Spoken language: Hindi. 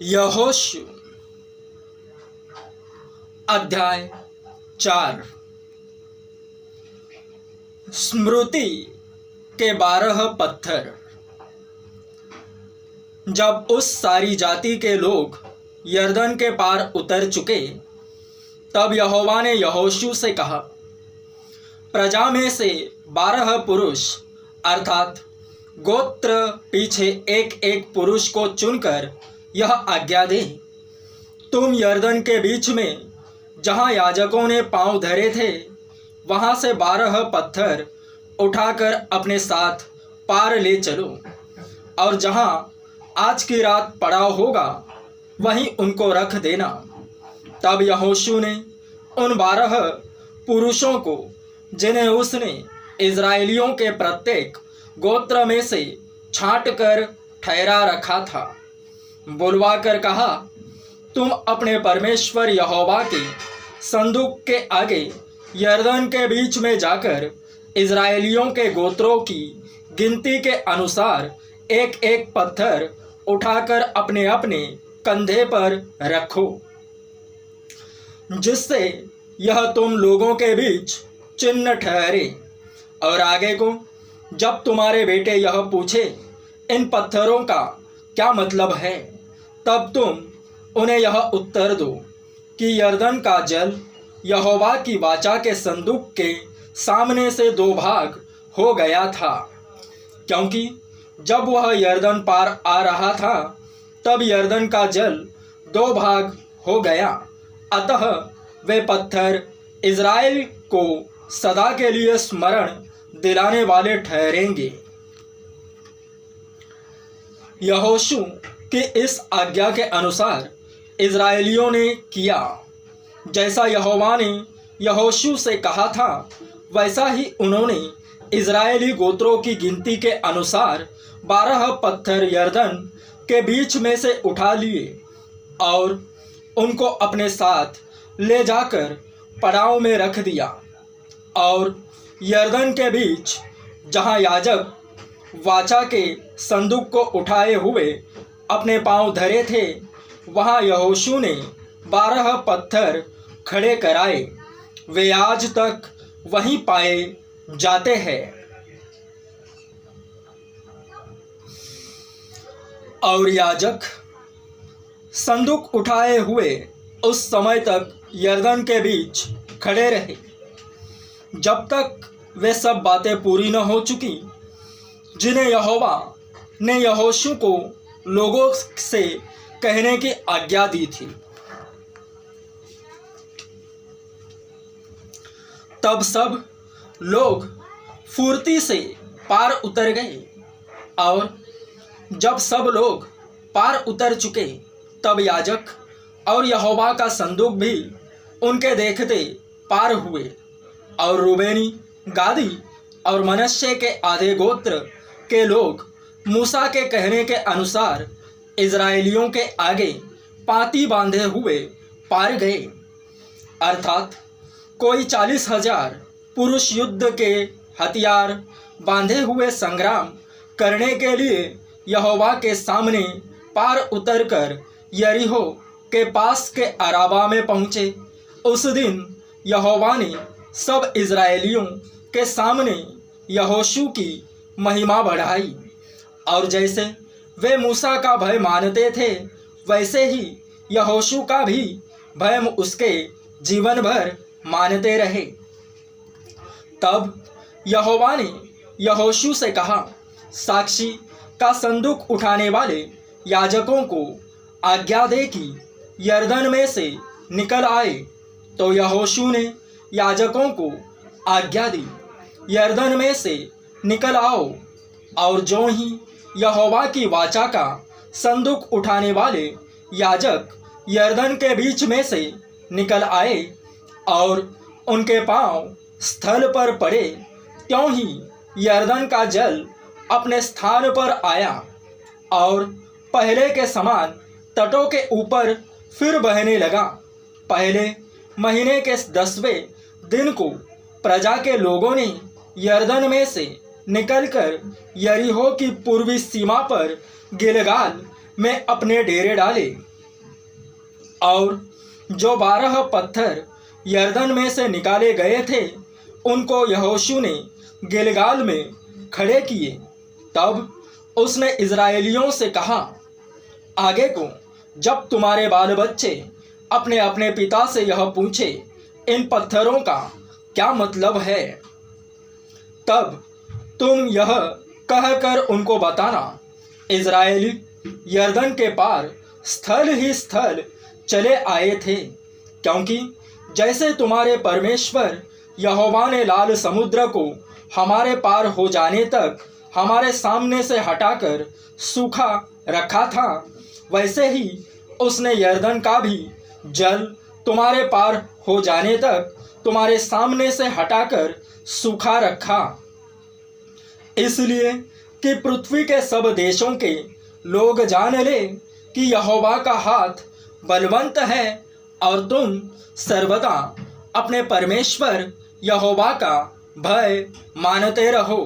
यहोशू अध्याय 4। स्मृति के 12 पत्थर। जब उस सारी जाति के लोग यरदन के पार उतर चुके, तब यहोवा ने यहोशू से कहा, प्रजा में से 12 पुरुष अर्थात गोत्र पीछे एक एक पुरुष को चुनकर यह आज्ञा दे, तुम यरदन के बीच में जहाँ याजकों ने पांव धरे थे वहाँ से 12 पत्थर उठाकर अपने साथ पार ले चलो, और जहाँ आज की रात पड़ाव होगा वहीं उनको रख देना। तब यहोशू ने उन 12 पुरुषों को, जिन्हें उसने इज़राइलियों के प्रत्येक गोत्र में से छांट कर ठहरा रखा था, बुलवा कर कहा, तुम अपने परमेश्वर यहोवा के संदूक के आगे यरदन के बीच में जाकर इज़राइलियों के गोत्रों की गिनती के अनुसार एक एक पत्थर उठाकर अपने अपने कंधे पर रखो, जिससे यह तुम लोगों के बीच चिन्ह ठहरे। और आगे को जब तुम्हारे बेटे यह पूछे, इन पत्थरों का क्या मतलब है, तब तुम उन्हें यह उत्तर दो कि यरदन का जल यहोवा की वाचा के संदूक के सामने से 2 भाग हो गया था, क्योंकि जब वह यरदन पार आ रहा था तब यरदन का जल 2 भाग हो गया। अतः वे पत्थर इज़राइल को सदा के लिए स्मरण दिलाने वाले ठहरेंगे। यहोशू की इस आज्ञा के अनुसार इज़राइलियों ने किया। जैसा यहोवा ने यहोशू से कहा था, वैसा ही उन्होंने इज़राइली गोत्रों की गिनती के अनुसार 12 पत्थर यरदन के बीच में से उठा लिए और उनको अपने साथ ले जाकर पड़ाव में रख दिया। और यरदन के बीच जहाँ याजक वाचा के संदूक को उठाए हुए अपने पांव धरे थे, वहाँ यहोशू ने 12 पत्थर खड़े कराए। वे आज तक वहीं पाए जाते हैं। और याजक संदूक उठाए हुए उस समय तक यरदन के बीच खड़े रहे जब तक वे सब बातें पूरी न हो चुकी जिन्हें यहोवा ने यहोशू को लोगों से कहने की आज्ञा दी थी। तब सब लोग फुर्ती से पार उतर गए, और जब सब लोग पार उतर चुके तब याजक और यहोवा का संदूक भी उनके देखते पार हुए। और रूबेनी, गादी और मनश्शे के आधे गोत्र के लोग मूसा के कहने के अनुसार इज़राइलियों के आगे पाँति बांधे हुए पार गए, अर्थात कोई 40,000 पुरुष युद्ध के हथियार बांधे हुए संग्राम करने के लिए यहोवा के सामने पार उतरकर यरीहो के पास के अराबा में पहुँचे। उस दिन यहोवा ने सब इज़राइलियों के सामने यहोशू की महिमा बढ़ाई, और जैसे वे मूसा का भय मानते थे वैसे ही यहोशू का भी भय उसके जीवन भर मानते रहे। तब यहोवा ने यहोशू से कहा, साक्षी का संदूक उठाने वाले याजकों को आज्ञा दे कि यरदन में से निकल आए। तो यहोशू ने याजकों को आज्ञा दी, यरदन में से निकल आओ। और जो ही यहोवा की वाचा का संदूक उठाने वाले याजक यरदन के बीच में से निकल आए और उनके पांव स्थल पर पड़े, त्यों ही यरदन का जल अपने स्थान पर आया और पहले के समान तटों के ऊपर फिर बहने लगा। पहले महीने के 10वें दिन को प्रजा के लोगों ने यरदन में से निकलकर यरीहो की पूर्वी सीमा पर गिलगाल में अपने डेरे डाले। और जो 12 पत्थर यरदन में से निकाले गए थे उनको यहोशू ने गिलगाल में खड़े किए। तब उसने इज़राइलियों से कहा, आगे को जब तुम्हारे बाल बच्चे अपने अपने पिता से यह पूछे, इन पत्थरों का क्या मतलब है, तब तुम यह कहकर उनको बताना, इज़राइली यरदन के पार स्थल ही स्थल चले आए थे, क्योंकि जैसे तुम्हारे परमेश्वर यहोवा ने लाल समुद्र को हमारे पार हो जाने तक हमारे सामने से हटाकर सूखा रखा था, वैसे ही उसने यरदन का भी जल तुम्हारे पार हो जाने तक तुम्हारे सामने से हटाकर सूखा रखा, इसलिए कि पृथ्वी के सब देशों के लोग जान ले कि यहोवा का हाथ बलवंत है और तुम सर्वदा अपने परमेश्वर यहोवा का भय मानते रहो।